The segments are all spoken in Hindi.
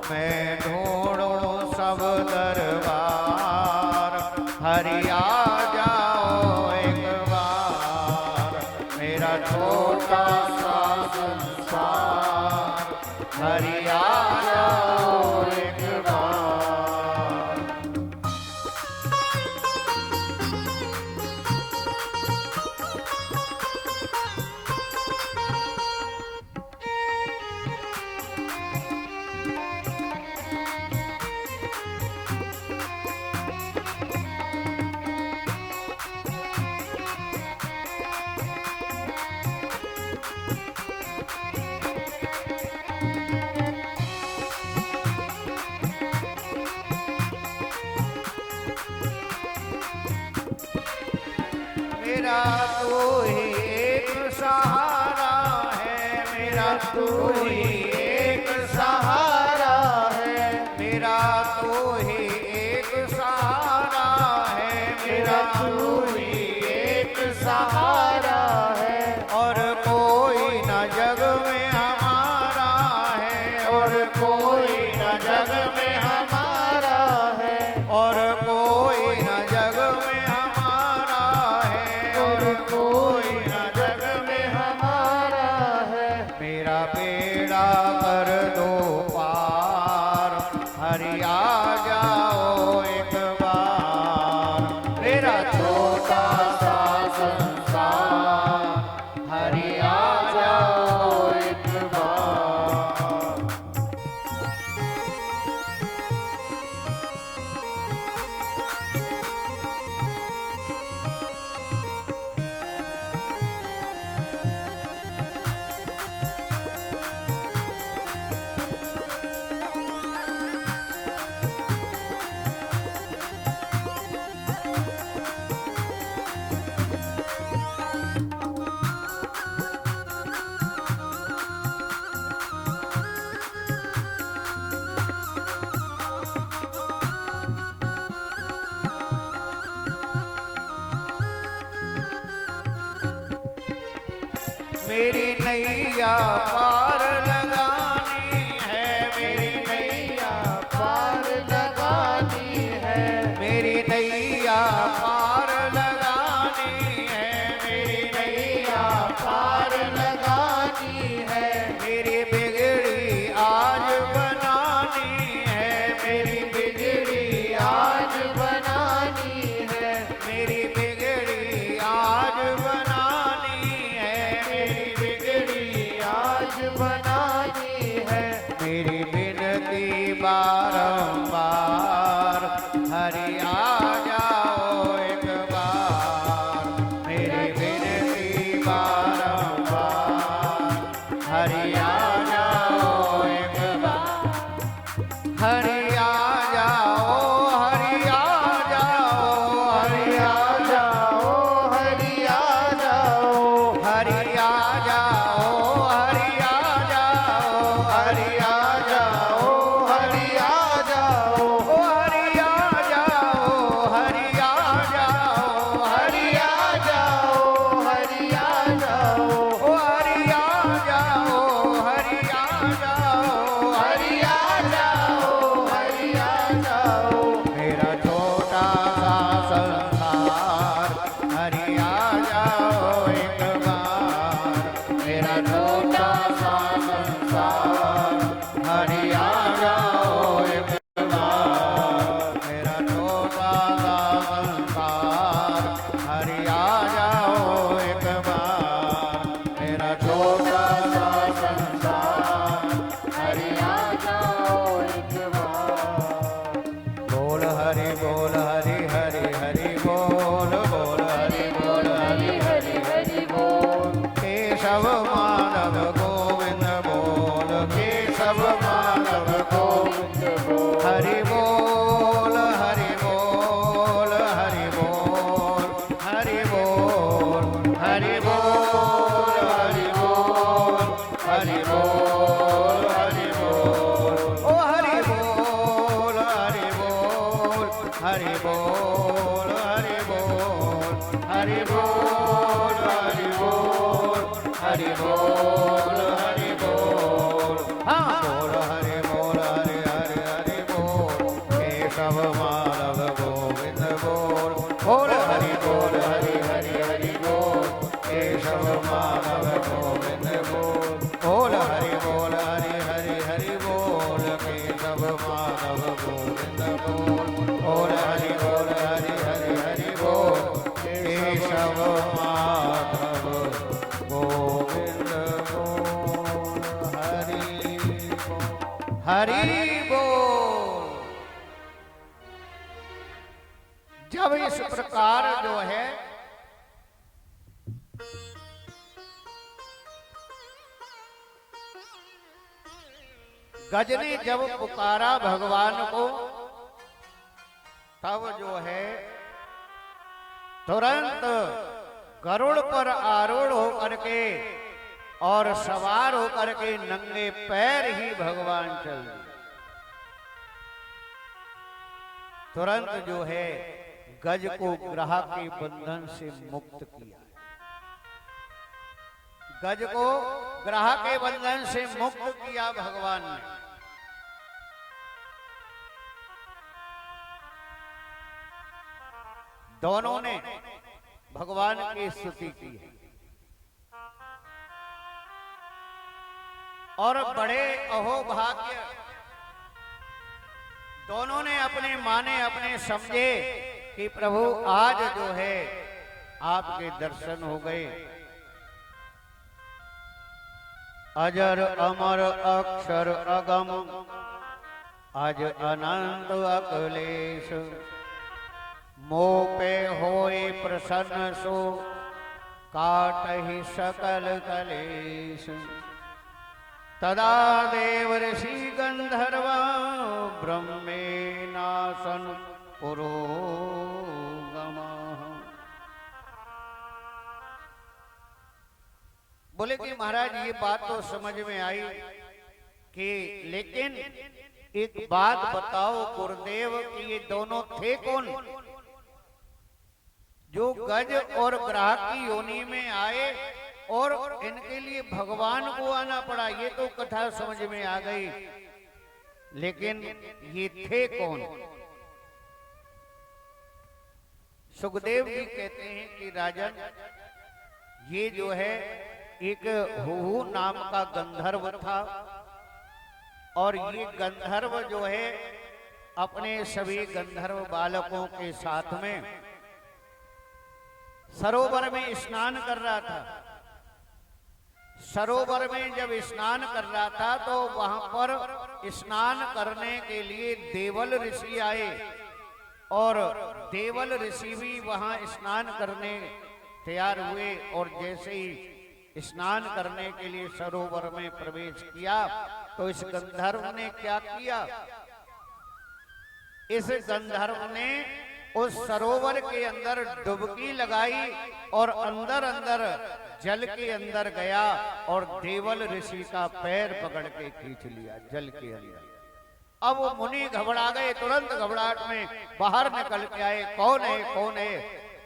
मैं ढूंढूं सब दरबार, हरि आ जाओ एक बार। मेरा छोटा सा संसार, हरि आ जाओ एक बार। मेरा तू ही एक सहारा है, मेरा तू ही एक सहारा है, मेरा तू ही एक सहारा है, मेरा तू ही एक सहारा है। और कोई न जग में हमारा है, और कोई न जग में हमारा है, और कोई न जग में हमारा है, और कोई न जग में हमारा है। मेरा बेड़ा कर दो पार, हरि आ जाओ एक बार। मेरा छोटा सा संसार, हरि आ जाओ एक बार। मेरी नैया पार लगानी है, मेरी नैया पार लगानी है, मेरी नैया पार लगानी है, मेरी नैया पार लगानी है। मेरी बिगड़ी आज बनानी है, मेरी बिगड़ी आज बनानी है, मेरी बिगड़ी आज बनानी है, मेरी बिगड़ी आज बनानी है। मेरी विनती बारंबार, हरि आ जाओ एक बार। मेरी विनती बारंबार, हरि आ जाओ एक बार। हरि आ जाओ, हरि आ जाओ, हरि आ जाओ, हरि आ जाओ, हरि आ जाओ, हरि आ जाओ, हरि आ जाओ, हरि आ जाओ, हरि आ जाओ, हरि आ जाओ, हरि आ जाओ, हरि आ जाओ, हरि आ जाओ, हरि आ जाओ, हरि आ जाओ, हरि आ जाओ। मेरा छोटा सा संसार, हरि आ जाओ एक बार। मेरा छोटा सा संसार, हरि आ जाओ एक बार। मेरा छोटा सा संसार, हरि आ जाओ एक बार। मेरा छोटा सा संसार, हरि आ जाओ एक बार। बोल हरि बोल हरि हरि हरि बोल, बोल हरि बोल हरि हरि हरि बोल। केशव माधव गोविंद बोल, केशव माधव गोविंद बोल। हरि बोल हरि बोल हरि बोल, हरि बोल हरि बोल, हरि बोल हरि बोल, हरि बोल। ओ हरि बोल हरि बोल, हरि बोल हरि बोल, हरि बोल हरि बोल, हरि बोल हरि बोल। हाँ बोल हरि बोल हरि केशव माधव गोविंद बोल बोल हरि बोल हरि हरि हरि बोल केशव माधव गोविंद बोल बोल हरि हरि हरि बोल केशव माधव गोविंद बोल बोल हरि हरि हरि बोल केशव माधव गोविंद बोल हरि बोल। जब इस प्रकार जो है गज ने जब पुकारा भगवान को, तब जो है तुरंत गरुड़ पर आरूढ़ होकर के और सवार होकर के नंगे पैर ही भगवान चल दिए। तुरंत जो है गज को ग्रह के बंधन से मुक्त किया। गज को ग्रह के बंधन से मुक्त किया भगवान ने। दोनों ने भगवान की स्तुति की है और बड़े अहोभाग्य दोनों ने अपने माने अपने समझे कि प्रभु आज जो है आपके दर्शन हो गए। अजर अमर अक्षर अगम आज अनंत अकलेश मोह पे होए प्रसन्न सो काट ही सकल कलेश। तदा देव ऋषि गंधर्वा ब्रह्मेनासन पुरोगमः। बोले कि महाराज ये बात तो समझ में आई कि लेकिन एक बात बताओ गुरुदेव कि ये दोनों थे कौन जो गज और ग्राह की योनि में आए और इनके लिए भगवान को आना पड़ा। ये तो कथा समझ में आ गई, लेकिन ये थे कौन? सुखदेव जी कहते हैं कि राजन ये जो है एक हुहु नाम का गंधर्व था और ये गंधर्व जो है अपने सभी गंधर्व बालकों के साथ में सरोवर में स्नान कर रहा था। सरोवर में जब स्नान कर रहा था तो वहां पर स्नान करने के लिए देवल ऋषि आए और देवल ऋषि भी वहां स्नान करने तैयार हुए और जैसे ही स्नान करने के लिए सरोवर में प्रवेश किया तो इस गंधर्व ने क्या किया? इस गंधर्व ने उस सरोवर के अंदर डुबकी लगाई और अंदर अंदर जल के अंदर गया और देवल ऋषि का पैर पकड़ के खींच लिया जल के अंदर। अब वो मुनि घबरा गए, तुरंत घबराहट में बाहर निकल के आए, कौन है कौन है?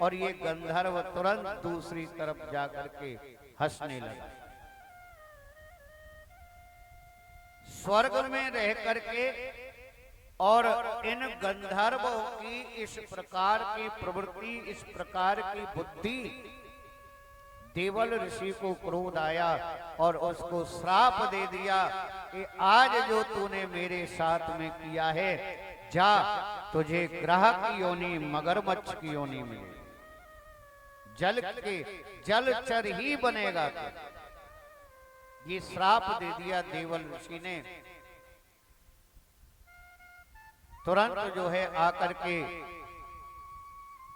और ये गंधर्व तुरंत दूसरी तरफ जाकर के हंसने लगा। स्वर्ग में रह करके और इन गंधर्वों की इस प्रकार की प्रवृत्ति, इस प्रकार की बुद्धि, देवल ऋषि को क्रोध आया और उसको श्राप दे दिया कि आज जो तूने मेरे साथ में किया है, जा तुझे ग्रह की योनि मगरमच्छ की योनि मिलेगी, जलचर ही बनेगा। ये श्राप दे दिया देवल ऋषि ने। तुरंत जो है आकर के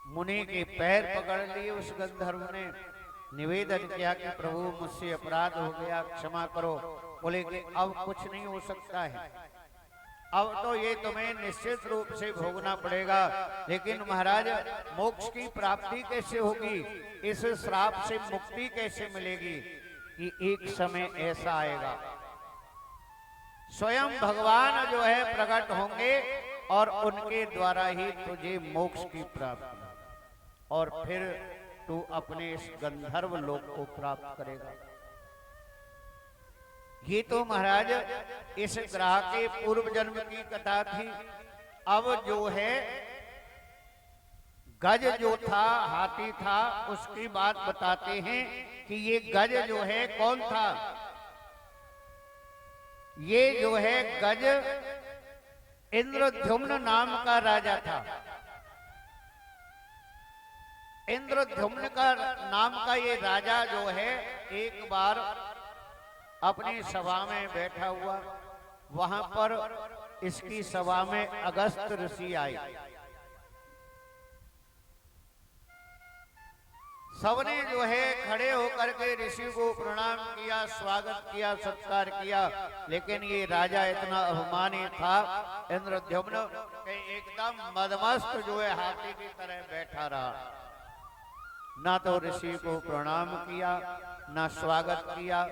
मुनि के पैर पकड़ लिए उस गंधर्व ने, निवेदन किया कि प्रभु मुझसे अपराध हो गया, क्षमा करो। बोले कि अब कुछ नहीं हो सकता है, अब तो ये तुम्हें निश्चित रूप से भोगना पड़ेगा, लेकिन महाराज मोक्ष की प्राप्ति कैसे होगी, इस श्राप से मुक्ति कैसे मिलेगी? कि एक समय ऐसा आएगा स्वयं भगवान जो है प्रकट होंगे और उनके द्वारा ही तुझे मोक्ष की प्राप्ति और फिर तू अपने इस गंधर्व लोक को प्राप्त करेगा। ये तो महाराज इस ग्रह के पूर्व जन्म की कथा थी अब जो है गज जो था, हाथी था, उसकी बात बताते हैं कि ये गज जो है कौन था। ये जो है गज इंद्रद्युम्न नाम का राजा था। इंद्रद्युम्न का नाम का ये राजा जो है एक बार अपनी सभा में बैठा हुआ, वहां पर इसकी सभा में अगस्त ऋषि आए। सबने जो है खड़े होकर के ऋषि को प्रणाम किया, स्वागत किया, सत्कार किया, लेकिन ये राजा इतना अभिमानी था इंद्रद्युम्न कि एकदम मदमस्त जो है हाथी की तरह बैठा रहा। ना तो ऋषि को प्रणाम किया, ना स्वागत किया,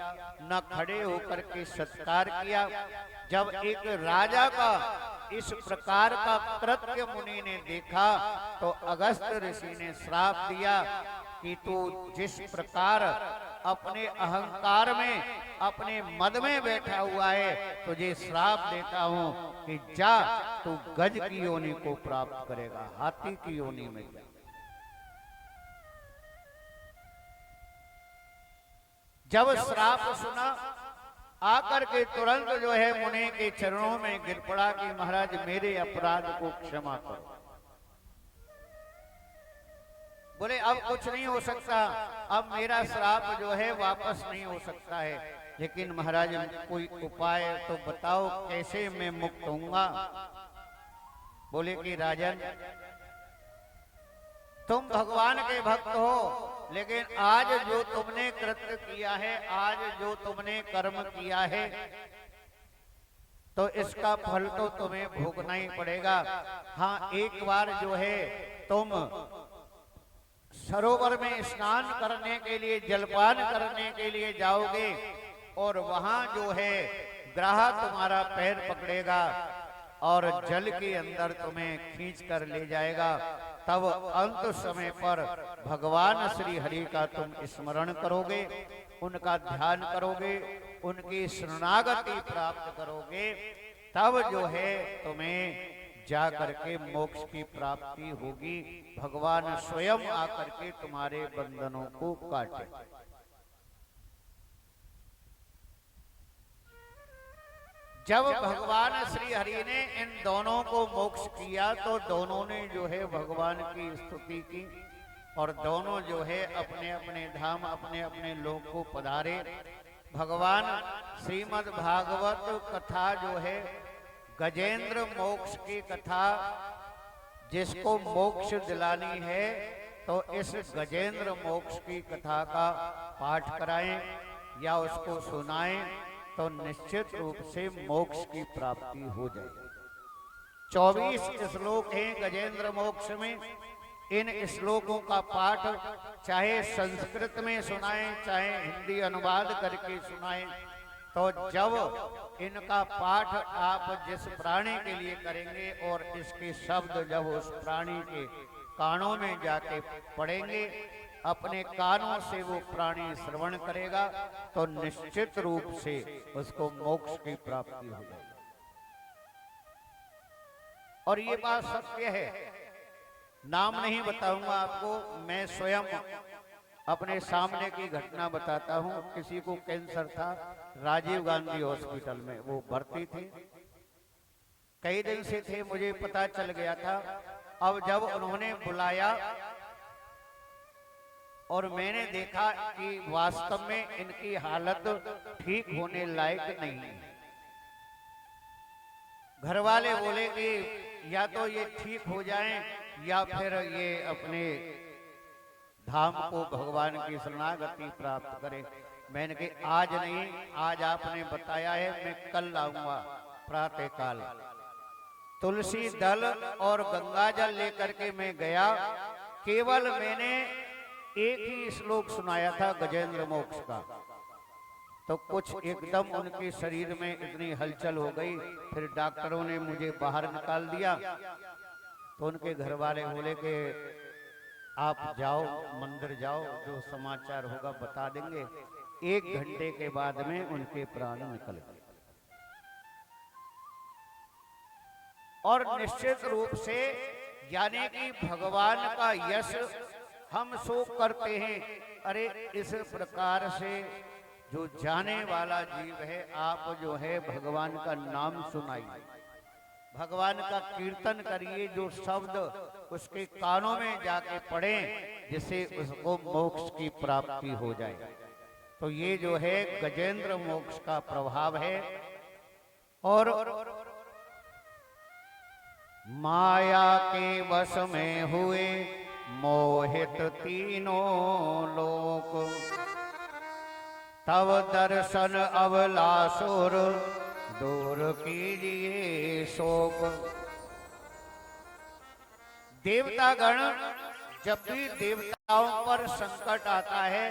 ना खड़े होकर के सत्कार किया। जब एक राजा का इस प्रकार का कृत्य मुनि ने देखा तो अगस्त ऋषि ने श्राप दिया कि तू जिस प्रकार अपने अहंकार में, अपने मद में बैठा हुआ है, तुझे श्राप देता हूं कि जा तू गज की योनि को प्राप्त करेगा, हाथी की योनि में जा। जब श्राप सुना, आकर के तुरंत जो है मुनि के चरणों में गिर पड़ा कि महाराज मेरे अपराध को क्षमा करो। बोले अब कुछ नहीं हो सकता, अब मेरा श्राप जो है वापस नहीं हो सकता है, लेकिन महाराज कोई उपाय तो बताओ कैसे मैं मुक्त होऊंगा। बोले कि राजन तुम भगवान के भक्त हो, लेकिन आज जो तुमने कृत्य किया है, आज जो तुमने कर्म किया है, तो इसका फल तो तुम्हें भोगना ही पड़ेगा। हाँ, एक बार जो है तुम सरोवर में स्नान करने के लिए, जलपान करने के लिए जाओगे और वहां जो है ग्रह तुम्हारा पैर पकड़ेगा और जल के अंदर तुम्हें खींच कर ले जाएगा। तब अंत समय पर भगवान श्री हरि का तुम स्मरण करोगे, उनका ध्यान करोगे, उनकी शरणागति प्राप्त करोगे, तब जो है तुम्हें जा करके मोक्ष की प्राप्ति होगी। भगवान स्वयं आकर के तुम्हारे बंधनों को काटे। जब भगवान श्री हरि ने इन दोनों को मोक्ष किया तो दोनों ने जो है भगवान की स्तुति की और दोनों जो है अपने अपने धाम, अपने अपने लोक को पधारे। भगवान श्रीमद् भागवत कथा जो है गजेंद्र मोक्ष की कथा, जिसको मोक्ष दिलानी है तो इस गजेंद्र मोक्ष की कथा का पाठ कराएं या उसको सुनाएं तो निश्चित रूप से मोक्ष की प्राप्ति हो जाएगी। 24 श्लोक हैं गजेंद्र मोक्ष में। इन श्लोकों का पाठ चाहे संस्कृत में सुनाएं, चाहे हिंदी अनुवाद करके सुनाएं, तो जब इनका पाठ आप जिस प्राणी के लिए करेंगे और इसके शब्द जब उस प्राणी के कानों में जाके पड़ेंगे, अपने कानों से वो प्राणी श्रवण करेगा तो निश्चित रूप से उसको मोक्ष की प्राप्ति हो जाएगी। और ये बात सत्य है, नाम नहीं बताऊंगा आपको, मैं स्वयं अपने सामने की घटना बताता हूं। किसी को कैंसर था, राजीव गांधी हॉस्पिटल में वो भर्ती थे, कई दिन से थे, मुझे पता चल गया था। अब जब उन्होंने बुलाया और मैंने देखा कि वास्तव में इनकी हालत ठीक होने लायक नहीं है। घर वाले बोले कि या तो ये ठीक हो जाएं या फिर ये अपने धाम को, भगवान की शरणागति प्राप्त करें। मैंने कहा आज नहीं, आज आपने बताया है, मैं कल आऊंगा प्रातः काल। तुलसी दल और गंगा जल लेकर के मैं गया। केवल मैंने एक ही श्लोक सुनाया था गजेंद्र मोक्ष का, तो कुछ एकदम उनके शरीर में इतनी हलचल हो गई, फिर डॉक्टरों ने मुझे बाहर निकाल दिया। तो उनके घर वाले बोले कि आप जाओ, मंदिर जाओ, जो समाचार होगा बता देंगे। 1 घंटे के बाद में उनके प्राण निकल गए। और निश्चित रूप से यानी कि भगवान का यश हम सो करते हैं। अरे इस प्रकार से जो जाने वाला जीव है, आप जो है भगवान का नाम सुनाइए, भगवान का कीर्तन करिए, जो शब्द उसके कानों में जाके पड़े जिससे उसको मोक्ष की प्राप्ति हो जाए। तो ये जो है गजेंद्र मोक्ष का प्रभाव है। और माया के वश में हुए मोहित तीनों लोक, तब दर्शन अवलासुर दूर कीजिए शोक। देवतागण, जब भी देवताओं पर संकट आता है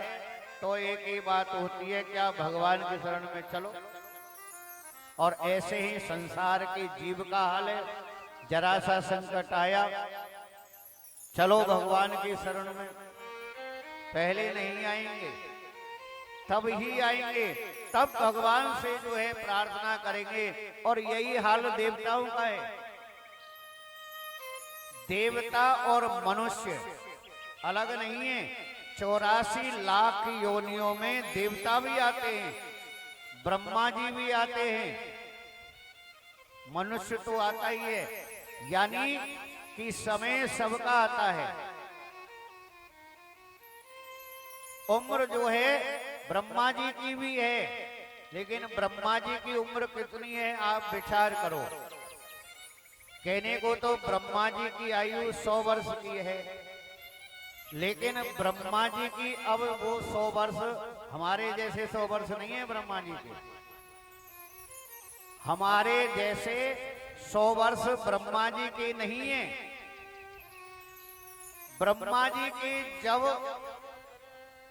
तो एक ही बात होती है, क्या भगवान की शरण में चलो। और ऐसे ही संसार के जीव का हाल है, जरा सा संकट आया चलो भगवान की शरण में, पहले नहीं आएंगे, तब ही आएंगे, तब भगवान से जो है प्रार्थना करेंगे। और यही हाल देवताओं का है। देवता और मनुष्य अलग नहीं है। 84 लाख योनियों में देवता भी आते हैं, ब्रह्मा जी भी आते हैं, मनुष्य तो आता ही है। यानी कि समय सबका आता है। उम्र जो है ब्रह्मा जी की भी है, लेकिन ब्रह्मा जी की उम्र कितनी है आप विचार करो। कहने को तो ब्रह्मा जी की आयु 100 वर्ष की है, लेकिन ब्रह्मा जी की अब वो 100 वर्ष हमारे जैसे 100 वर्ष नहीं है ब्रह्मा जी के। हमारे जैसे 100 वर्ष ब्रह्मा जी के नहीं है। ब्रह्मा जी के जब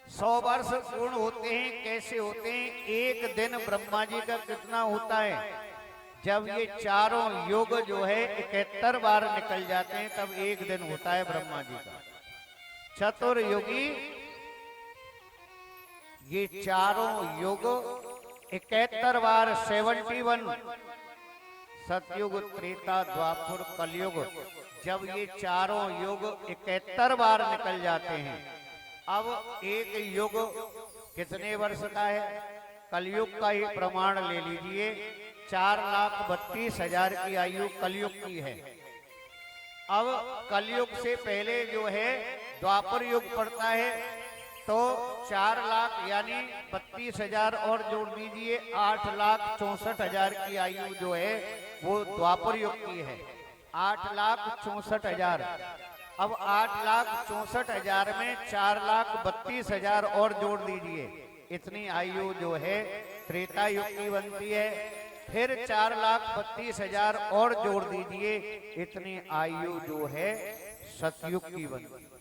100 वर्ष पूर्ण होते हैं, कैसे होते हैं? एक दिन ब्रह्मा जी का कितना होता है? जब ये चारों युग जो है 71 बार निकल जाते हैं, तब एक दिन होता है ब्रह्मा जी का। चतुर्युगी ये चारों युग 71 बार 71, सतयुग, त्रेता, द्वापर, कलयुग, जब ये चारों युग 71 बार निकल जाते हैं, अब एक युग कितने वर्ष का है? कलयुग का ही प्रमाण ले लीजिए, 4,32,000 की आयु कलयुग की है। अब कलयुग से पहले जो है द्वापर युग पड़ता है, तो 4 लाख यानी 32,000 और जोड़ दीजिए, 8,64,000 की आयु जो है वो द्वापर युग की है। 8,64,000। अब 8,64,000 में 4,32,000 और जोड़ दीजिए, इतनी आयु जो है त्रेता युग की बनती है। फिर 4,32,000 और जोड़ दीजिए, इतनी आयु जो है सतयुग की बनती है।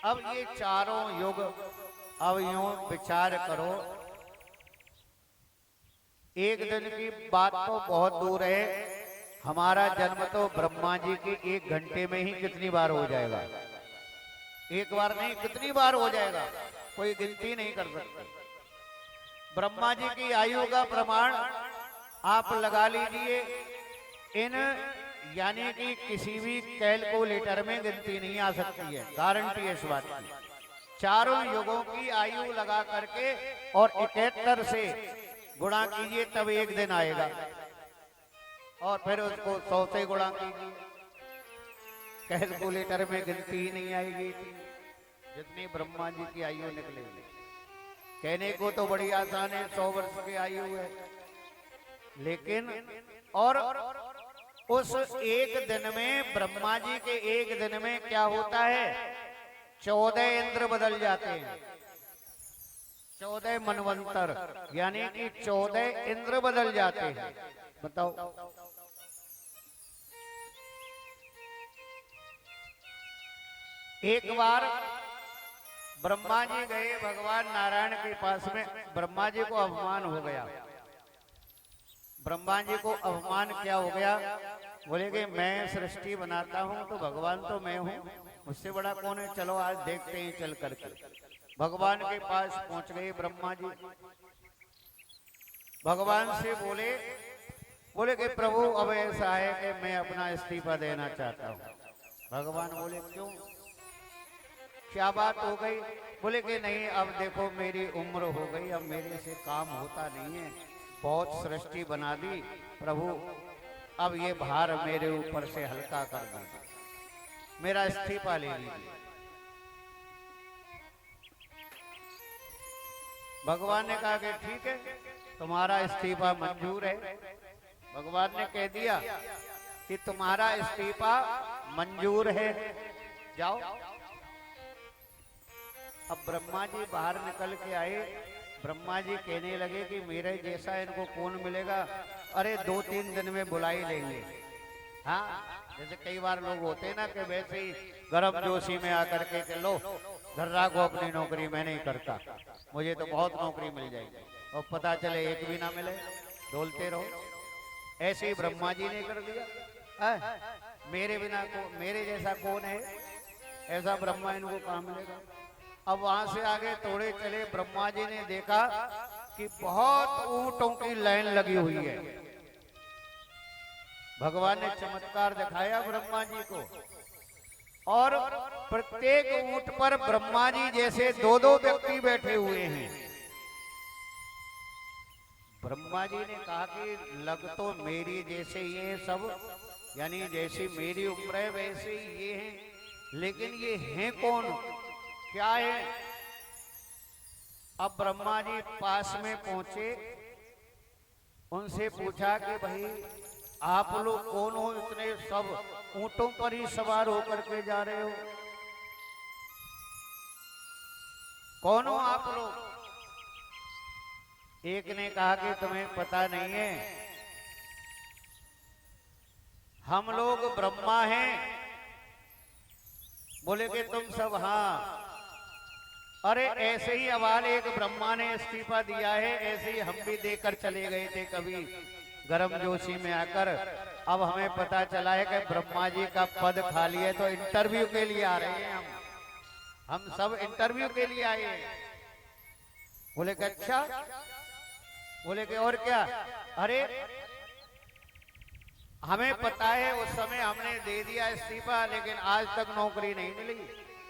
अब ये चारों युग, अब यूं विचार करो, एक दिन की बात तो बहुत दूर है, हमारा जन्म तो ब्रह्मा जी के 1 घंटे में ही कितनी बार हो जाएगा? एक बार नहीं, कितनी बार हो जाएगा, कोई गिनती नहीं कर सकते। ब्रह्मा जी की आयु का प्रमाण आप लगा लीजिए, इन यानी कि किसी भी कैलकुलेटर में गिनती नहीं आ सकती है, गारंटी है इस बात की। चारों युगों की आयु लगा करके और 71 से गुणा कीजिए, तब एक दिन आएगा, और फिर उसको 100 से गुणा कीजिए, कैलकुलेटर में गिनती ही नहीं आएगी जितनी ब्रह्मा जी की आयु निकलेगी। कहने को तो बड़ी आसान है, 100 वर्ष की आयु है, लेकिन और उस एक दिन में, ब्रह्मा जी के एक दिन में क्या होता है? 14 इंद्र बदल जाते हैं, 14 मनवंतर, यानी कि 14 इंद्र बदल जाते हैं। बताओ, एक बार ब्रह्मा जी गए भगवान नारायण के पास में, ब्रह्मा जी को अपमान हो गया। ब्रह्मा जी को अपमान क्या हो गया? बोले कि मैं सृष्टि बनाता हूं तो भगवान तो मैं हूं, मुझसे बड़ा कौन है? चलो आज देखते हैं चल करके। भगवान के पास पहुंच गए ब्रह्मा जी, भगवान से बोले बोले कि प्रभु अब ऐसा है कि मैं अपना इस्तीफा देना चाहता हूँ। भगवान बोले क्यों, क्या बात हो गई? बोले कि नहीं, अब देखो मेरी उम्र हो गई, अब मेरे से काम होता नहीं है, बहुत सृष्टि बना दी प्रभु, अब ये भार मेरे ऊपर से हल्का कर दीजिए, मेरा इस्तीफा ले लीजिए। भगवान ने कहा कि ठीक है, तुम्हारा इस्तीफा मंजूर है। भगवान ने कह दिया कि तुम्हारा इस्तीफा मंजूर है, जाओ। अब ब्रह्मा जी बाहर निकल के आए। ब्रह्मा जी कहने लगे कि मेरे जैसा इनको कौन मिलेगा? अरे 2-3 दिन में बुला ही लेंगे। हाँ, जैसे कई बार लोग होते हैं ना कि वैसे ही गर्म जोशी में आकर के लो धर्रा को अपनी नौकरी मैं नहीं करता, मुझे तो बहुत नौकरी मिल जाएगी, और पता चले एक भी ना मिले, डोलते रहो। ऐसे ही ब्रह्मा जी ने कर दिया। मेरे बिना मेरे जैसा कौन है? ऐसा ब्रह्मा इनको कहाँ मिलेगा? अब वहां से आगे थोड़े चले, ब्रह्मा जी ने देखा कि बहुत ऊंटों की लाइन लगी हुई है। भगवान ने चमत्कार दिखाया ब्रह्मा जी को, और प्रत्येक ऊंट पर ब्रह्मा जी जैसे 2-2 व्यक्ति बैठे हुए हैं। ब्रह्मा जी ने कहा कि लग तो मेरी जैसे ये सब, यानी जैसी मेरी उम्र है वैसे ही ये हैं, लेकिन ये हैं कौन, क्या है? अब ब्रह्मा जी पास में पहुंचे, उनसे पूछा कि भाई आप लोग कौन हो? इतने सब ऊंटों पर ही सवार होकर के जा रहे हो, कौन हो आप लोग? एक ने कहा कि तुम्हें पता नहीं है, हम लोग ब्रह्मा हैं। बोले कि तुम सब? हाँ। अरे ऐसे ही अवाल एक ब्रह्मा ने इस्तीफा दिया है, ऐसे ही हम भी देकर चले गए थे कभी गर्म जोशी में आकर। अब हमें पता चला है कि ब्रह्मा जी का पद खाली है, तो इंटरव्यू के लिए आ रहे हैं हम सब इंटरव्यू के लिए आए हैं। बोले कि अच्छा? बोले कि और क्या? अरे हमें पता है उस समय हमने दे दिया इस्तीफा, लेकिन आज तक नौकरी नहीं मिली,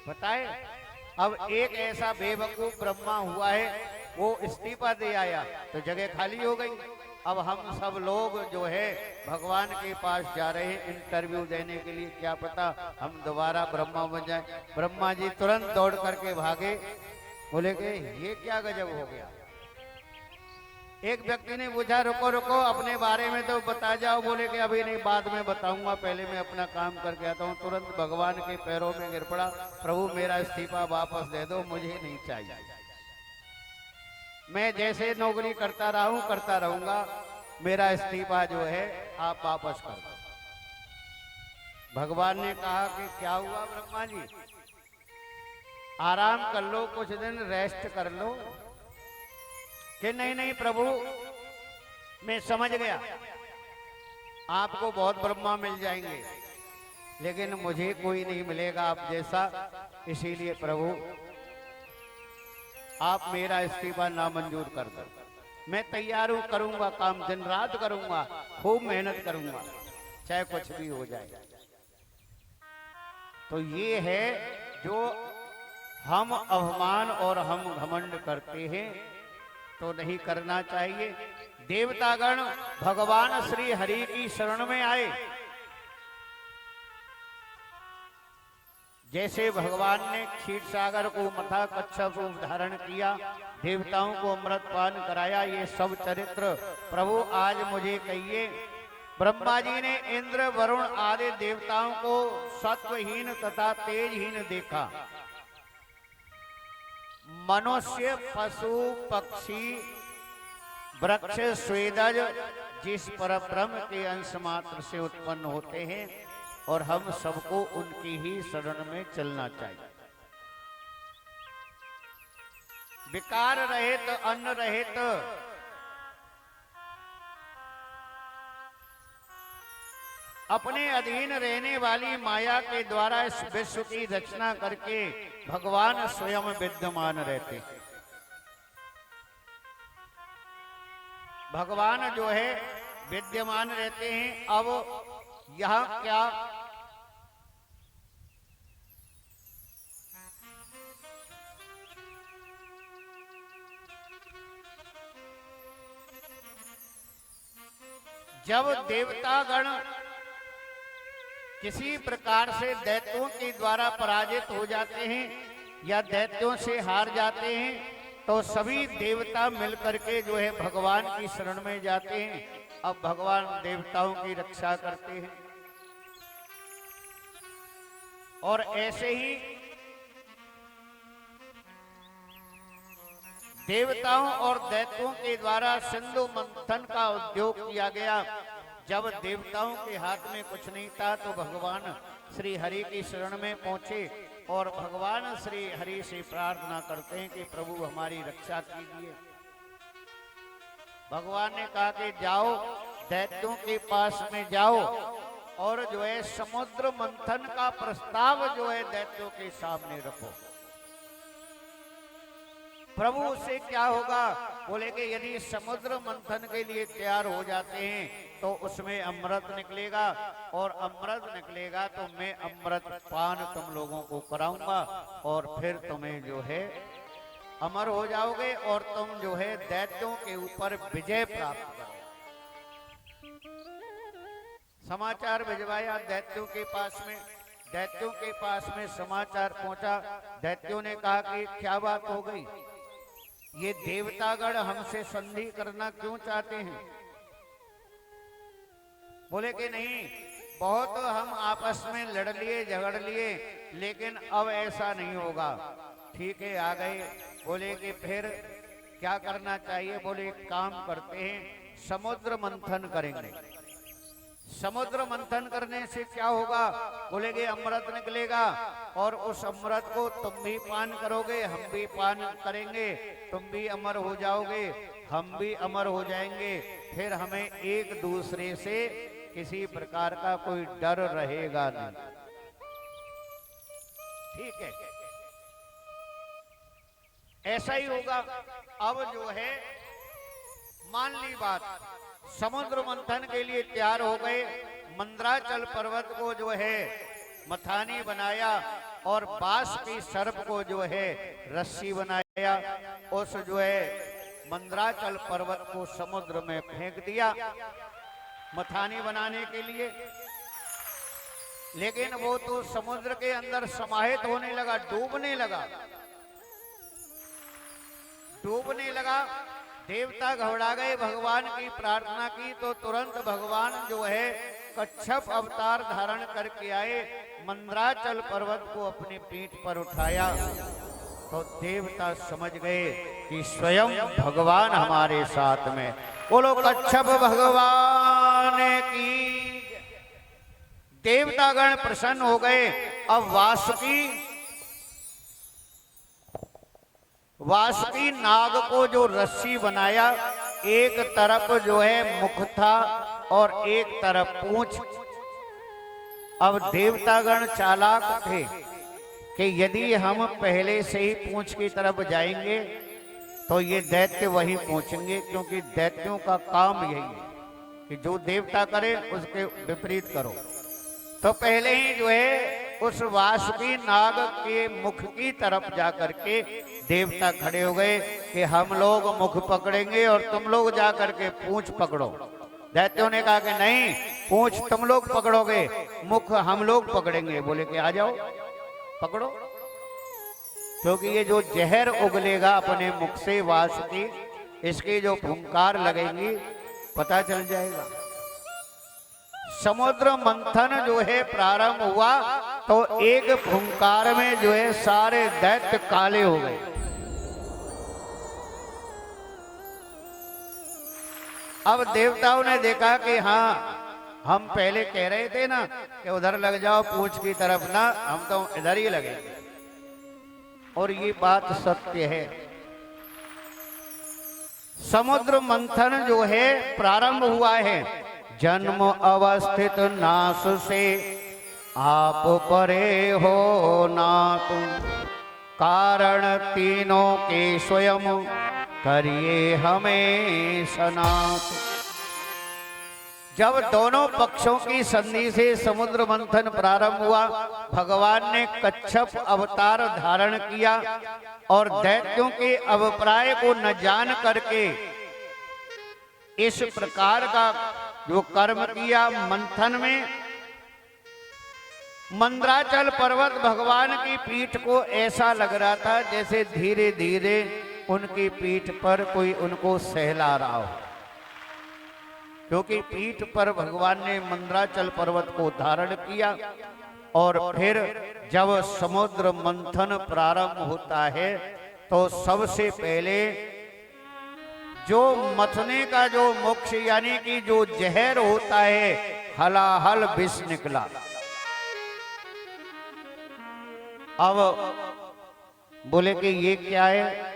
पता है? अब एक ऐसा बेवकूफ ब्रह्मा हुआ है, वो इस्तीफा दे आया तो जगह खाली हो गई। अब हम सब लोग जो है भगवान के पास जा रहे हैं इंटरव्यू देने के लिए, क्या पता हम दोबारा ब्रह्मा बन जाए। ब्रह्मा जी तुरंत दौड़ करके भागे। बोले कि ये क्या गजब हो गया? एक व्यक्ति ने पूछा रुको रुको, अपने बारे में तो बता जाओ। बोले कि अभी नहीं, बाद में बताऊंगा, पहले मैं अपना काम करके आता हूँ। तुरंत भगवान के पैरों में गिर पड़ा, प्रभु मेरा इस्तीफा वापस दे दो, मुझे नहीं चाहिए, मैं जैसे नौकरी करता रहा हूं करता रहूंगा, मेरा इस्तीफा जो है आप वापस कर दो। भगवान ने कहा कि क्या हुआ ब्रह्मा जी, आराम कर लो, कुछ दिन रेस्ट कर लो। कि नहीं नहीं प्रभु, मैं समझ गया, आपको बहुत ब्रह्मा मिल जाएंगे, लेकिन मुझे कोई नहीं मिलेगा आप जैसा, इसीलिए प्रभु आप मेरा इस्तीफा नामंजूर कर दो। मैं तैयार हूं, करूंगा काम, दिन रात करूंगा, खूब मेहनत करूंगा, चाहे कुछ भी हो जाए। तो ये है जो हम अभिमान और हम घमंड करते हैं, तो नहीं करना चाहिए। देवतागण भगवान श्री हरि की शरण में आए, जैसे भगवान ने क्षीर सागर को मथा कच्छप रूप धारण किया, देवताओं को अमृत पान कराया, ये सब चरित्र प्रभु आज मुझे कहिए। ब्रह्मा जी ने इंद्र वरुण आदि देवताओं को सत्वहीन तथा तेजहीन देखा। मनुष्य पशु पक्षी वृक्ष स्वेदज जिस पर ब्रह्म के अंश मात्र से उत्पन्न होते हैं, और हम सबको उनकी ही शरण में चलना चाहिए। विकार रहित अन्न रहित अपने अधीन रहने वाली माया के द्वारा इस विश्व की रचना करके भगवान स्वयं विद्यमान रहते हैं। भगवान जो है विद्यमान रहते हैं। अब यहाँ क्या जब देवतागण किसी प्रकार से दैत्यों के द्वारा पराजित हो जाते हैं या दैत्यों से हार जाते हैं तो सभी देवता मिलकर के जो है भगवान की शरण में जाते हैं। अब भगवान देवताओं की रक्षा करते हैं और ऐसे ही देवताओं और दैत्यों के द्वारा सिंधु मंथन का उद्योग किया गया। जब देवताओं के हाथ में कुछ नहीं था तो भगवान श्री हरि की शरण में पहुंचे और भगवान श्री हरि से प्रार्थना करते हैं कि प्रभु हमारी रक्षा कीजिए। भगवान ने कहा कि जाओ दैत्यों के पास में जाओ और जो है समुद्र मंथन का प्रस्ताव जो है दैत्यों के सामने रखो। प्रभु उससे क्या होगा? बोले कि यदि समुद्र मंथन के लिए तैयार हो जाते हैं तो उसमें अमृत निकलेगा और अमृत निकलेगा तो मैं अमृत पान तुम लोगों को कराऊंगा और फिर तुम्हें जो है अमर हो जाओगे और तुम जो है दैत्यों के ऊपर विजय प्राप्त करोगे। समाचार भिजवाया दैत्यों के पास में। दैत्यों के पास में समाचार पहुंचा। दैत्यों ने कहा कि क्या बात हो गई, ये देवतागण हमसे संधि करना क्यों चाहते हैं? बोले कि नहीं, बहुत हम आपस में लड़ लिए झगड़ लिए लेकिन अब ऐसा नहीं होगा। ठीक है, आ गए। बोले कि फिर क्या करना चाहिए? बोले एक काम करते हैं, समुद्र मंथन करेंगे। समुद्र मंथन करने से क्या होगा? बोले कि अमृत निकलेगा और उस अमृत को तुम भी पान करोगे, हम भी पान करेंगे, तुम भी अमर हो जाओगे, हम भी अमर हो जाएंगे। फिर हमें एक दूसरे से किसी प्रकार का कोई डर रहेगा नहीं। ठीक है, ऐसा ही होगा। अब जो है मान ली बात, समुद्र मंथन के लिए तैयार हो गए। मंदराचल पर्वत को जो है मथानी बनाया और बांस की सर्प को जो है रस्सी बनाया। उस जो है मंदराचल पर्वत को समुद्र में फेंक दिया मथानी बनाने के लिए। लेकिन वो तो समुद्र के अंदर समाहित होने लगा, डूबने लगा। डूबने लगा। देवता घबरा गए, भगवान की प्रार्थना की तो तुरंत भगवान जो है कच्छप अवतार धारण करके आए, मंदराचल पर्वत को अपनी पीठ पर उठाया तो देवता समझ गए कि स्वयं भगवान हमारे साथ में। बोलो कच्छप भगवान की। देवतागण प्रसन्न हो गए। अब वासुकी नाग को जो रस्सी बनाया, एक तरफ जो है मुख था और एक तरफ पूंछ। अब देवतागण चालाक थे कि यदि हम पहले से ही पूंछ की तरफ जाएंगे तो ये दैत्य वही पहुंचेंगे, क्योंकि दैत्यों का काम यही है कि जो देवता करे उसके विपरीत करो। तो पहले ही जो है उस वासुकी नाग के मुख की तरफ जाकर के देवता खड़े हो गए कि हम लोग मुख पकड़ेंगे और तुम लोग जाकर के पूंछ पकड़ो। दैत्यों ने कहा कि नहीं, पूंछ तुम लोग पकड़ोगे, मुख हम लोग पकड़ेंगे। बोले कि आ जाओ पकड़ो, क्योंकि ये जो जहर उगलेगा अपने मुख से वासुकी, इसकी जो फुंकार लगेंगी पता चल जाएगा। समुद्र मंथन जो है प्रारंभ हुआ तो एक फुंकार में जो है सारे दैत्य काले हो गए। अब देवताओं ने देखा कि हाँ, हम पहले कह रहे थे ना कि उधर लग जाओ पूंछ की तरफ, ना, हम तो इधर ही लगेंगे। और ये बात सत्य है। समुद्र मंथन जो है प्रारंभ हुआ है। जन्म अवस्थित नाश से आप परे हो नाथ, कारण तीनों के स्वयं करिए हमें सनाथ। जब दोनों पक्षों की संधि से समुद्र मंथन प्रारंभ हुआ, भगवान ने कच्छप अवतार धारण किया और दैत्यों के अभिप्राय को न जान करके इस प्रकार का जो कर्म किया। मंथन में मंदराचल पर्वत भगवान की पीठ को ऐसा लग रहा था जैसे धीरे धीरे उनकी पीठ पर कोई उनको सहला रहा हो, क्योंकि पीठ पर भगवान ने मंदराचल पर्वत को धारण किया। और फिर जब समुद्र मंथन प्रारंभ होता है तो सबसे पहले जो मथने का जो मोक्ष यानी कि जो जहर होता है, हलाहल विष निकला। अब बोले कि ये क्या है?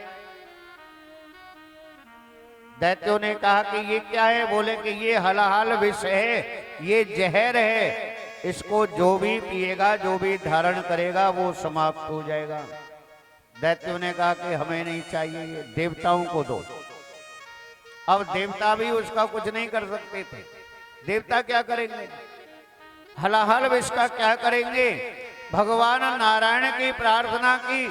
दैत्यों ने कहा कि ये क्या है? बोले कि ये हलाहल विष है, ये जहर है, इसको जो भी पिएगा, जो भी धारण करेगा वो समाप्त हो जाएगा। दैत्यों ने कहा कि हमें नहीं चाहिए, ये देवताओं को दो। अब देवता भी उसका कुछ नहीं कर सकते थे। देवता क्या करेंगे? हलाहल विष का क्या करेंगे? भगवान नारायण की प्रार्थना की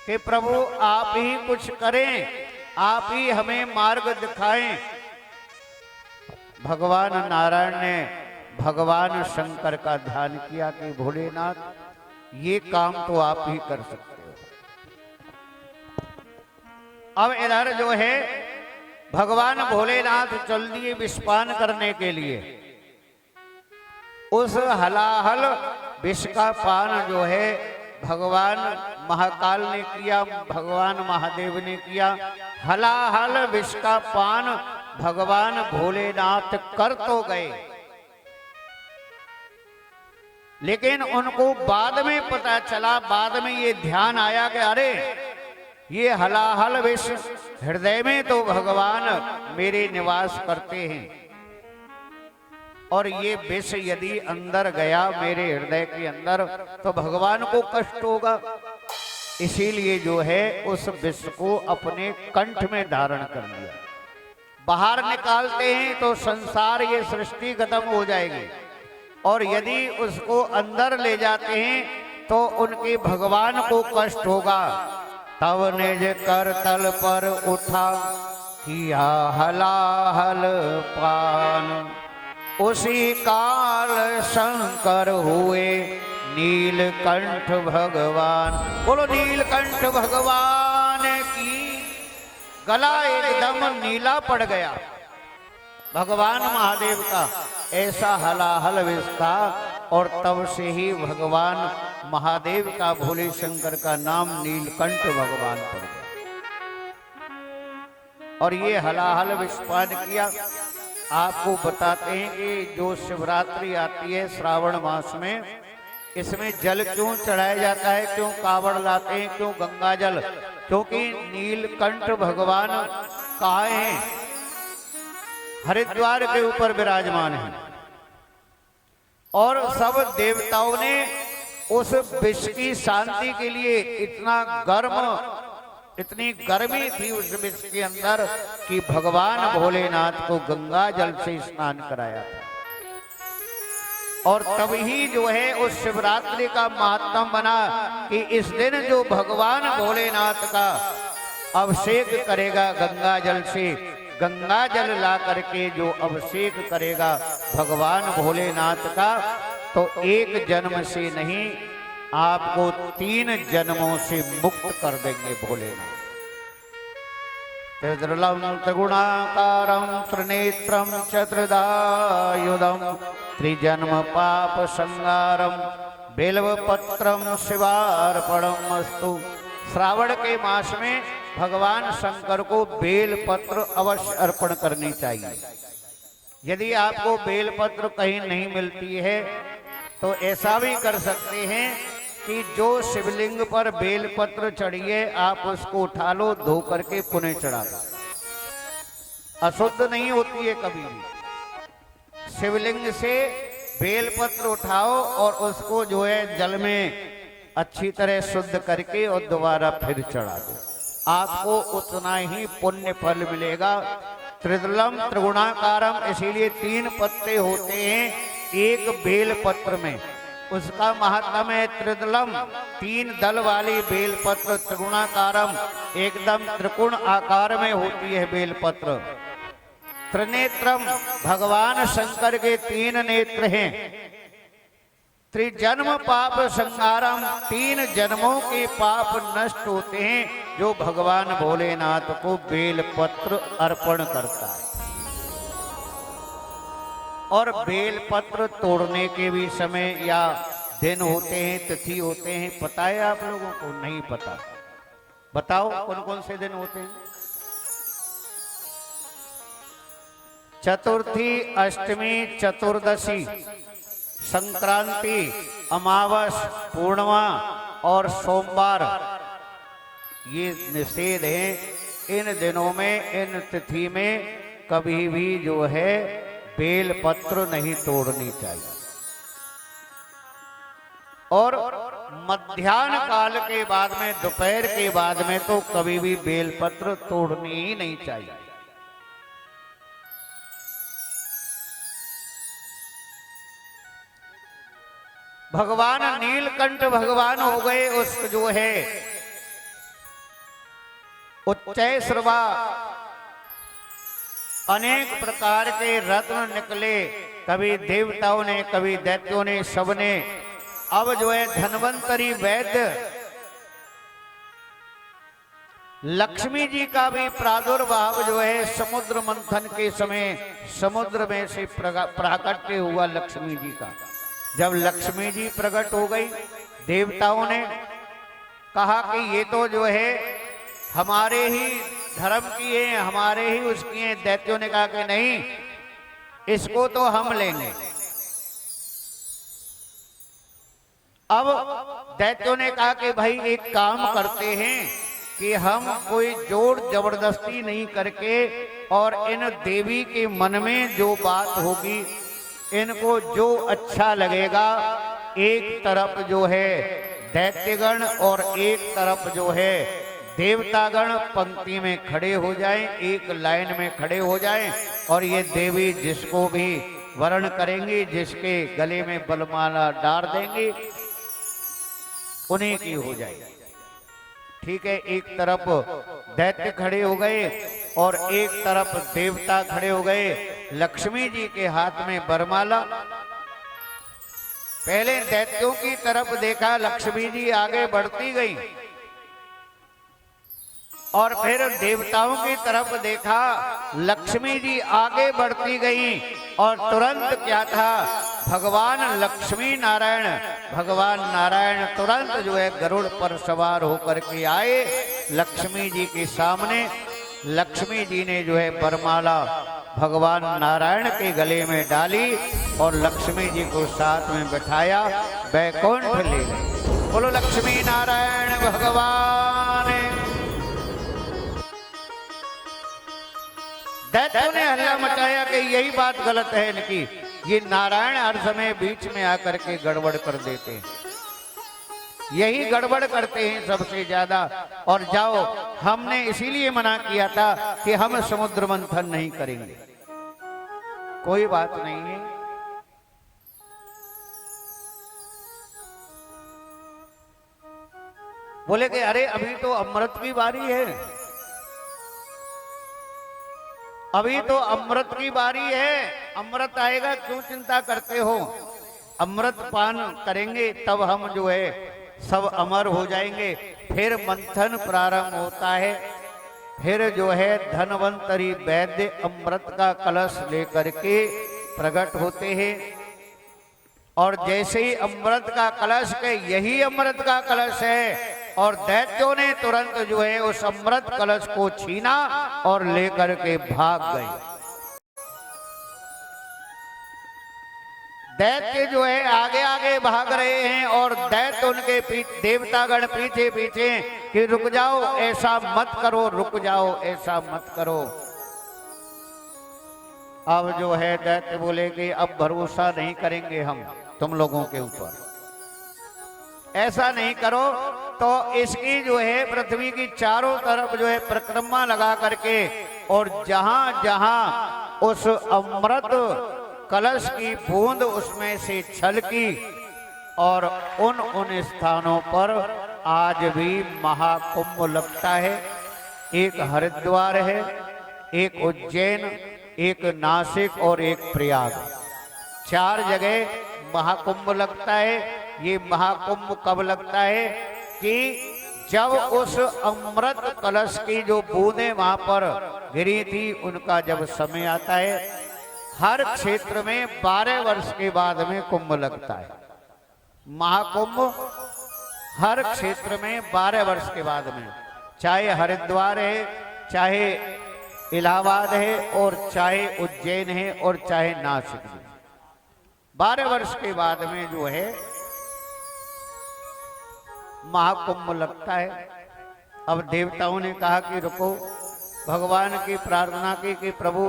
कि प्रभु आप ही कुछ करें, आप ही हमें मार्ग दिखाएं। भगवान नारायण ने भगवान शंकर का ध्यान किया कि भोलेनाथ ये काम तो आप ही कर सकते हो। अब इधर जो है भगवान भोलेनाथ चल दिए विषपान करने के लिए। उस हलाहल विष का पान जो है भगवान महाकाल ने किया, भगवान महादेव ने किया। हलाहल विष का पान भगवान भोलेनाथ कर तो गए, लेकिन उनको बाद में पता चला, बाद में ये ध्यान आया कि अरे ये हलाहल विष हृदय में तो भगवान मेरे निवास करते हैं, और ये विष यदि अंदर गया मेरे हृदय के अंदर तो भगवान को कष्ट होगा। इसीलिए जो है उस विष को अपने कंठ में धारण कर लिया। बाहर निकालते हैं तो संसार ये सृष्टि खत्म हो जाएगी, और यदि उसको अंदर ले जाते हैं तो उनके भगवान को कष्ट होगा। तब निज कर तल पर उठा किया हलाहल पान, उसी काल शंकर हुए नीलकंठ भगवान। बोलो नीलकंठ भगवान की। गला एकदम नीला पड़ गया भगवान महादेव का, ऐसा हलाहल विष था। और तब से ही भगवान महादेव का, भोले शंकर का नाम नीलकंठ भगवान पड़ गया। और ये हलाहल विष पान किया। आपको बताते हैं कि जो शिवरात्रि आती है श्रावण मास में, इसमें जल क्यों चढ़ाया जाता है, क्यों कावड़ लाते हैं, क्यों गंगा जल? क्योंकि नीलकंठ भगवान कहाँ हैं? हरिद्वार के ऊपर विराजमान हैं, और सब देवताओं ने उस विष की शांति के लिए इतनी गर्मी थी उस विष के अंदर कि भगवान भोलेनाथ को गंगा जल से स्नान कराया था। और तभी जो है उस शिवरात्रि का महात्म बना कि इस दिन जो भगवान भोलेनाथ का अभिषेक करेगा गंगा जल से, गंगा जल ला करके जो अभिषेक करेगा भगवान भोलेनाथ का, तो एक जन्म से नहीं आपको 3 जन्मों से मुक्त कर देंगे भोलेनाथ। त्रिदलम त्रिगुणाकारं त्रिनेत्रं चतुर्धायुधं त्रिजन्म पाप संगारम बेलवपत्रम शिवार्पणम अस्तु। श्रावण के मास में भगवान शंकर को बेल पत्र अवश्य अर्पण करनी चाहिए। यदि आपको बेल पत्र कहीं नहीं मिलती है तो ऐसा भी कर सकते हैं कि जो शिवलिंग पर बेल पत्र चढ़िए आप उसको उठा लो, धो करके पुनः चढ़ा दो। अशुद्ध नहीं होती है कभी भी। शिवलिंग से बेल पत्र उठाओ और उसको जो है जल में अच्छी तरह शुद्ध करके और दोबारा फिर चढ़ा दो, आपको उतना ही पुण्य फल मिलेगा। त्रिदलम त्रिगुणाकारम, इसीलिए 3 पत्ते होते हैं एक बेल पत्र में। उसका महात्म्य है त्रिदलम, 3 दल वाली बेल पत्र, त्रिगुणाकारम, एकदम त्रिकोण आकार में होती है बेल पत्र। त्रिनेत्रम, भगवान शंकर के 3 नेत्र हैं। त्रिजन्म पाप संहारम, 3 जन्मों के पाप नष्ट होते हैं जो भगवान भोलेनाथ को बेल पत्र अर्पण करता है। और बेल पत्र तोड़ने के भी समय या दिन होते हैं, तिथि होते हैं, पता है आप लोगों को? नहीं पता। बताओ कौन कौन से दिन होते हैं? चतुर्थी, अष्टमी, चतुर्दशी, संक्रांति, अमावस, पूर्णिमा और सोमवार, ये निषेध है। इन दिनों में, इन तिथि में कभी भी जो है बेल पत्र नहीं तोड़नी चाहिए। और मध्याह्न काल के बाद में, दोपहर के बाद में तो कभी भी बेल पत्र तोड़नी ही नहीं चाहिए। भगवान नीलकंठ भगवान हो गए, उस जो है उच्चैश्रवा, अनेक प्रकार के रत्न निकले, कभी देवताओं ने, कभी दैत्यों ने, सबने। अब जो है धन्वंतरी वैद्य लक्ष्मी जी का भी प्रादुर्भाव जो है समुद्र मंथन के समय समुद्र में से प्राकट्य हुआ लक्ष्मी जी का। जब लक्ष्मी जी प्रकट हो गई, देवताओं ने कहा कि ये तो जो है हमारे ही धर्म की है, हमारे ही उसकी है। दैत्यों ने कहा कि नहीं, इसको तो हम लेंगे। अब दैत्यों ने कहा कि भाई एक काम करते हैं कि हम कोई जोर जबरदस्ती नहीं करके, और इन देवी के मन में जो बात होगी, इनको जो अच्छा लगेगा, एक तरफ जो है दैत्यगण और एक तरफ जो है देवतागण पंक्ति में खड़े हो जाएं, एक लाइन में खड़े हो जाएं, और ये देवी जिसको भी वर्ण करेंगी, जिसके गले में बलमाला डाल देंगी, उन्हीं की हो जाएगी। ठीक है, एक तरफ दैत्य खड़े हो गए और एक तरफ देवता खड़े हो गए। लक्ष्मी जी के हाथ में बरमाला। पहले दैत्यों की तरफ देखा, लक्ष्मी जी आगे बढ़ती गई, और फिर देवताओं की तरफ देखा, लक्ष्मी जी आगे बढ़ती गई, और तुरंत क्या था, भगवान लक्ष्मी नारायण, भगवान नारायण तुरंत जो है गरुड़ पर सवार होकर के आए लक्ष्मी जी के सामने। लक्ष्मी जी ने जो है बरमाला भगवान नारायण के गले में डाली और लक्ष्मी जी को साथ में बिठाया, बैकुंठ ले गए। बोलो लक्ष्मी नारायण भगवान। दैत्यों ने हल्ला मचाया कि यही बात गलत है इनकी, ये नारायण हर समय बीच में आकर के गड़बड़ कर देते हैं, यही गड़बड़ करते हैं सबसे ज्यादा। और जाओ, हमने इसीलिए मना किया था कि हम समुद्र मंथन नहीं करेंगे। कोई बात नहीं है। बोले कि अरे अभी तो अमृत की बारी है, अभी तो अमृत की बारी है, अमृत आएगा, क्यों चिंता करते हो? अमृत पान करेंगे तब हम जो है सब अमर हो जाएंगे। फिर मंथन प्रारंभ होता है, फिर जो है धन्वंतरी वैद्य अमृत का कलश लेकर के प्रकट होते हैं, और जैसे ही अमृत का कलश के, यही अमृत का कलश है, और दैत्यों ने तुरंत जो है उस अमृत कलश को छीना और लेकर के भाग गए। दैत्य जो है आगे आगे भाग रहे हैं, और दैत्य उनके पीछे, देवतागण पीछे पीछे कि रुक जाओ, ऐसा मत करो, रुक जाओ, ऐसा मत करो। अब जो है दैत्य बोले कि अब भरोसा नहीं करेंगे हम तुम लोगों के ऊपर, ऐसा नहीं करो। तो इसकी जो है पृथ्वी की चारों तरफ जो है परिक्रमा लगा करके और जहां जहां उस अमृत कलश की बूंद उसमें से छलकी और उन स्थानों पर आज भी महाकुंभ लगता है। एक हरिद्वार है, एक उज्जैन, एक नासिक और एक प्रयाग, 4 जगह महाकुंभ लगता है। ये महाकुंभ कब लगता है कि जब उस अमृत कलश की जो बूंदें वहां पर गिरी थी उनका जब समय आता है। हर क्षेत्र में 12 वर्ष के बाद में कुंभ लगता है। महाकुंभ हर क्षेत्र में 12 वर्ष के बाद में, चाहे हरिद्वार है, चाहे इलाहाबाद है, और चाहे उज्जैन है, और चाहे नासिक है, 12 वर्ष के बाद में जो है महाकुंभ लगता है। अब देवताओं ने कहा कि रुको, भगवान की प्रार्थना की कि प्रभु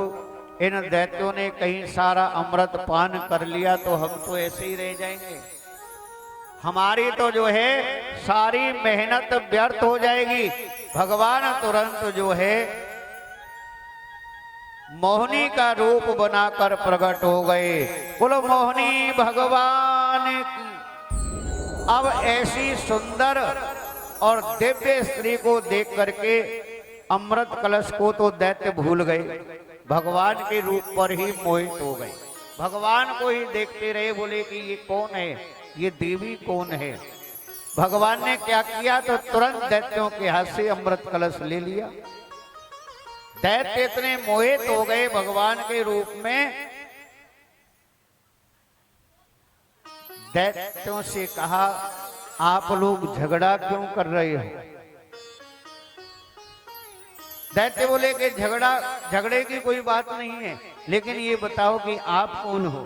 इन दैत्यों ने कहीं सारा अमृत पान कर लिया तो हम तो ऐसे ही रह जाएंगे, हमारी तो जो है सारी मेहनत व्यर्थ हो जाएगी। भगवान तुरंत जो है मोहिनी का रूप बनाकर प्रकट हो गए। बोलो मोहिनी भगवान की। अब ऐसी सुंदर और दिव्य स्त्री को देख करके अमृत कलश को तो दैत्य भूल गए, भगवान के रूप पर ही मोहित हो गए। भगवान को ही देखते रहे, बोले कि ये कौन है, ये देवी कौन है। भगवान ने क्या किया, तो तुरंत दैत्यों के हाथ से अमृत कलश ले लिया। दैत्य इतने मोहित हो गए भगवान के रूप में, दैत्यों से कहा आप लोग झगड़ा क्यों कर रहे हो। दैत्य बोले कि झगड़े की कोई बात नहीं है, लेकिन ये बताओ कि आप कौन हो।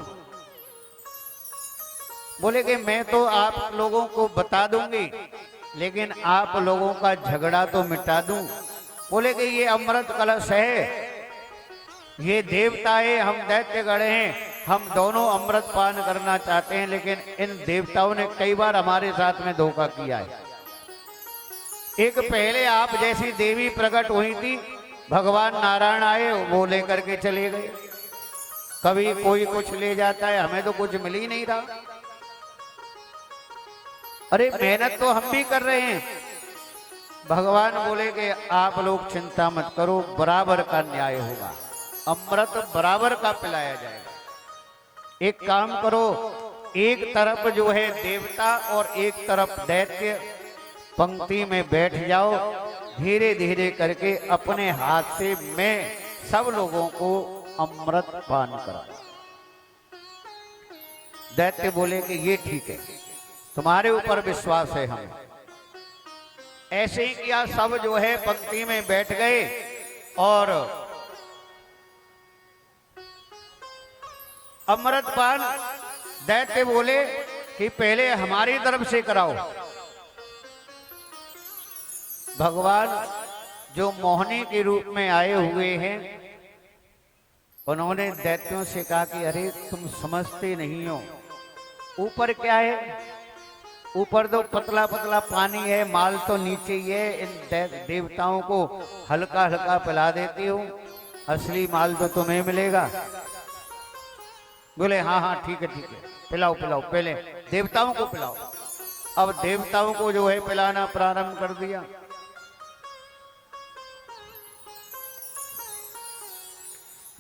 बोले कि मैं तो आप लोगों को बता दूंगी, लेकिन आप लोगों का झगड़ा तो मिटा दूं। बोले कि ये अमृत कलश है, ये देवता है, हम दैत्य गढ़े हैं, हम दोनों अमृत पान करना चाहते हैं, लेकिन इन देवताओं ने कई बार हमारे साथ में धोखा किया है। एक पहले आप जैसी देवी प्रकट हुई थी, भगवान नारायण आए, वो लेकर के चले गए। कभी कोई कुछ ले जाता है, हमें तो कुछ मिल ही नहीं रहा। अरे मेहनत तो हम भी कर रहे हैं। भगवान बोले कि आप लोग चिंता मत करो, बराबर का न्याय होगा, अमृत बराबर का पिलाया जाएगा। एक काम करो, एक तरफ जो है देवता और एक तरफ दैत्य पंक्ति में बैठ जाओ, धीरे धीरे करके अपने हाथ से मैं सब लोगों को अमृत पान करा। दैत्य बोले कि ये ठीक है, तुम्हारे ऊपर विश्वास है हमें। ऐसे ही किया, सब जो है पंक्ति में बैठ गए और अमृत पान। दैत्य बोले कि पहले हमारी तरफ से कराओ। भगवान जो मोहिनी के रूप में आए हुए हैं, उन्होंने दैत्यों से कहा कि अरे तुम समझते नहीं हो, ऊपर क्या है, ऊपर तो पतला पतला पानी है, माल तो नीचे ही है। इन देवताओं को हल्का हल्का पिला देती हूँ, असली माल तो तुम्हें मिलेगा। बोले हाँ हाँ ठीक है ठीक है, पिलाओ पिलाओ, पहले देवताओं को पिलाओ। अब देवताओं को जो है पिलाना प्रारंभ कर दिया।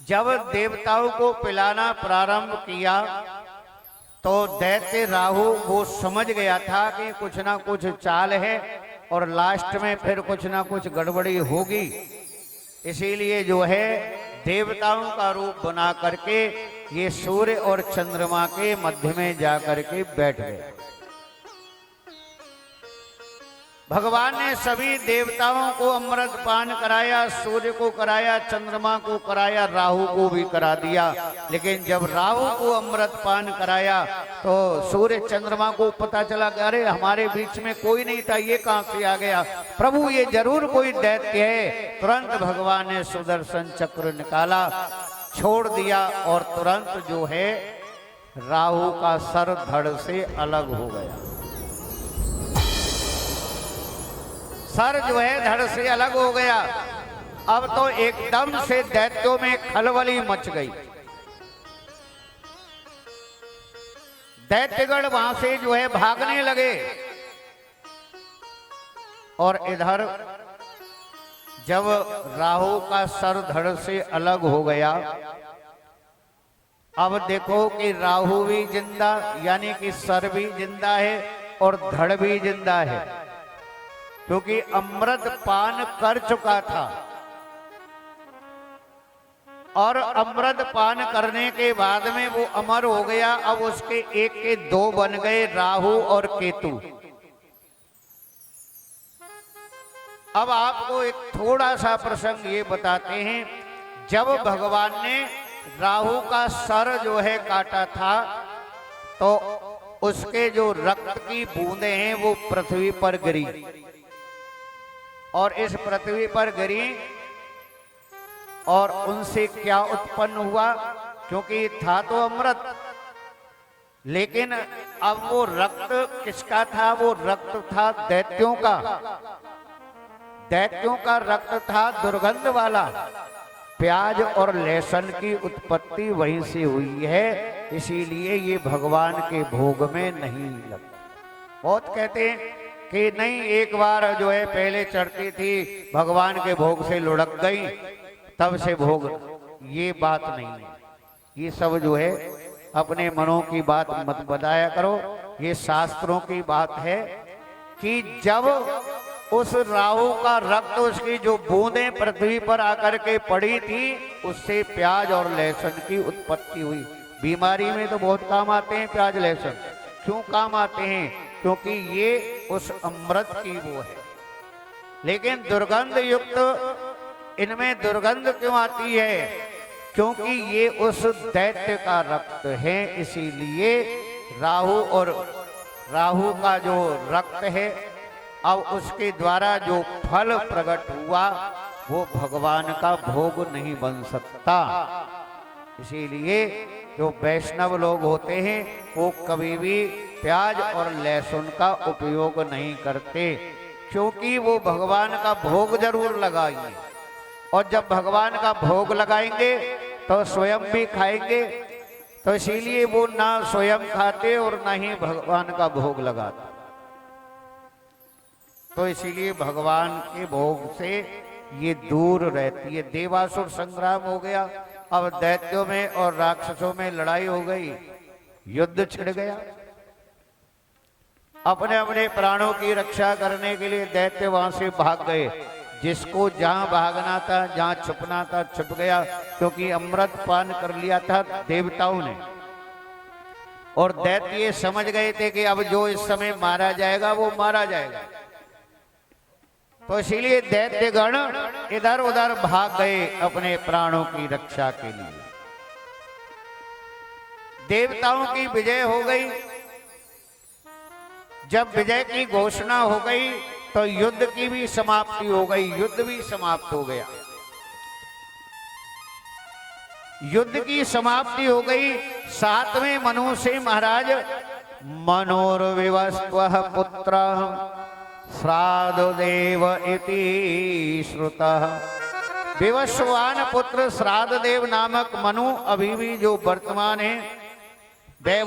जब देवताओं को पिलाना प्रारंभ किया तो दैत्य राहु वो समझ गया था कि कुछ ना कुछ चाल है और लास्ट में फिर कुछ ना कुछ गड़बड़ी होगी। इसीलिए जो है देवताओं का रूप बना करके ये सूर्य और चंद्रमा के मध्य में जा करके बैठ गए। भगवान ने सभी देवताओं को अमृत पान कराया, सूर्य को कराया, चंद्रमा को कराया, राहु को भी करा दिया। लेकिन जब राहु को अमृत पान कराया तो सूर्य चंद्रमा को पता चला कि अरे हमारे बीच में कोई नहीं था, ये कहां से आ गया, प्रभु ये जरूर कोई दैत्य है। तुरंत भगवान ने सुदर्शन चक्र निकाला, छोड़ दिया और तुरंत जो है राहु का सर धड़ से अलग हो गया। सर जो है धड़ से अलग हो गया। अब तो एकदम से दैत्यों में खलबली मच गई। दैत्यगण वहां से जो है भागने लगे और इधर जब राहु का सर धड़ से अलग हो गया, अब देखो कि राहु भी जिंदा, यानी कि सर भी जिंदा है और धड़ भी जिंदा है, क्योंकि अमृत पान कर चुका था। और अमृत पान करने के बाद में वो अमर हो गया। अब उसके एक के दो बन गए, राहु और केतु। अब आपको एक थोड़ा सा प्रसंग ये बताते हैं। जब भगवान ने राहु का सर जो है काटा था, तो उसके जो रक्त की बूंदें हैं वो पृथ्वी पर गिरी, और इस पृथ्वी पर गिरी, और उनसे क्या उत्पन्न हुआ, क्योंकि था तो अमृत, लेकिन अब वो रक्त किसका था? वो रक्त था दैत्यों का। दैत्यों का रक्त था दुर्गंध वाला। प्याज और लहसुन की उत्पत्ति वहीं से हुई है, इसीलिए ये भगवान के भोग में नहीं लगता। बहुत कहते हैं कि नहीं, एक बार जो है पहले चढ़ती थी, भगवान के भोग से लुढ़क गई, तब से भोग। ये बात नहीं है, ये सब जो है अपने मनों की बात मत बताया करो। ये शास्त्रों की बात है कि जब उस राहु का रक्त, उसकी जो बूंदें पृथ्वी पर आकर के पड़ी थी, उससे प्याज और लहसुन की उत्पत्ति हुई। बीमारी में तो बहुत काम आते हैं प्याज लहसुन। क्यों काम आते हैं? क्योंकि ये उस अमृत की वो है। लेकिन दुर्गंध युक्त इनमें दुर्गंध क्यों आती है? क्योंकि ये उस दैत्य का रक्त है, इसीलिए राहु का जो रक्त है, अब उसके द्वारा जो फल प्रकट हुआ वो भगवान का भोग नहीं बन सकता। इसीलिए जो वैष्णव लोग होते हैं वो कभी भी प्याज और लहसुन का उपयोग नहीं करते, क्योंकि वो भगवान का भोग जरूर लगाएंगे, और जब भगवान का भोग लगाएंगे तो स्वयं भी खाएंगे। तो इसीलिए वो ना स्वयं खाते और ना ही भगवान का भोग लगाते। तो इसीलिए भगवान के भोग से ये दूर रहती है। देवासुर संग्राम हो गया, अब दैत्यों में और राक्षसों में लड़ाई हो गई, युद्ध छिड़ गया। अपने अपने प्राणों की रक्षा करने के लिए दैत्य वहां से भाग गए। जिसको जहां भागना था, जहां छुपना था, छुप गया, क्योंकि अमृत पान कर लिया था देवताओं ने। और दैत्य ये समझ गए थे कि अब जो इस समय मारा जाएगा वो मारा जाएगा। तो इसीलिए दैत्यगण इधर उधर भाग गए अपने प्राणों की रक्षा के लिए। देवताओं की विजय हो गई। जब विजय की घोषणा हो गई तो युद्ध की भी समाप्ति हो गई, युद्ध भी समाप्त हो गया। युद्ध की समाप्ति हो गई। सातवें मनु से महाराज मनोर्विवस्वः पुत्रः श्राद्धदेव इति श्रुतः। विवस्वान पुत्र श्राद्धदेव नामक मनु अभी भी जो वर्तमान है